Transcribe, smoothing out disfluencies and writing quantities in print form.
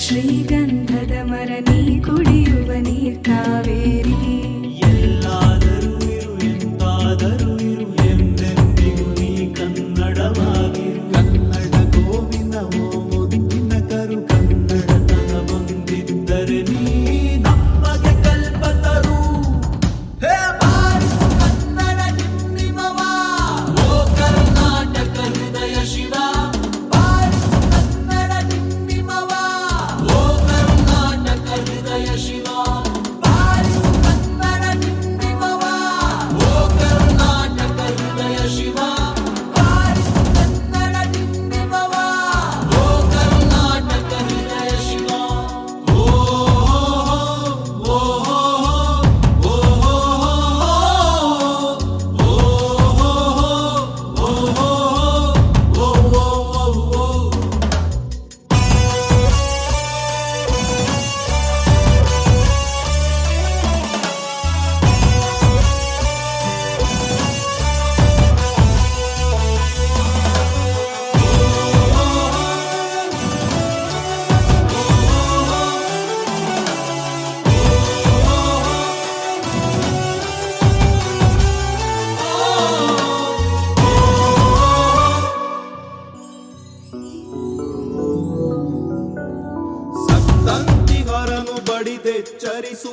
ಶ್ರೀಗಂಧದ ಮರ ನೀ ಕುಡಿಯುವ ನೀರ್ ಕಾವೇರಿ. ಎಲ್ಲಾದರೂ ಇರು ಎಂತಾದರೂ ಇರು ಎಂದೆಂದಿಗೂ ನೀ ಕನ್ನಡವಾಗಿರು. ಕನ್ನಡ ಗೋವಿನ ಓ ಮುದ್ದಿನ ಕರು ಕನ್ನಡತನ ಬಂದಿದ್ದರೆ ನೀ ನಮಗೆ ಕಲ್ಪತರು. ಹೇ ಬಾರಿಸು ಕನ್ನಡ ಡಿಂಡಿಮವ, ಓ ಕರ್ನಾಟಕ ಹೃದಯ ಶಿವ. ಬಾರಿಸು ಕನ್ನಡ ಡಿಂಡಿಮವ, ಓ ಕರ್ನಾಟಕ ಹೃದಯ ಶಿವ. ಬಾರಿಸು ಕನ್ನಡ ಡಿಂಡಿಮವ, ಓ ಕರ್ನಾಟಕ ಹೃದಯ ಶಿವ. ಬಾರಿಸು ಕನ್ನಡ ಡಿಂಡಿಮವ, ಓ ಕರ್ನಾಟಕ ಹೃದಯ ಶಿವ. ಓ ಓ ಓ ಸತ್ತಂತಿಗರನು ಬಡಿದೆಚ್ಚರಿಸು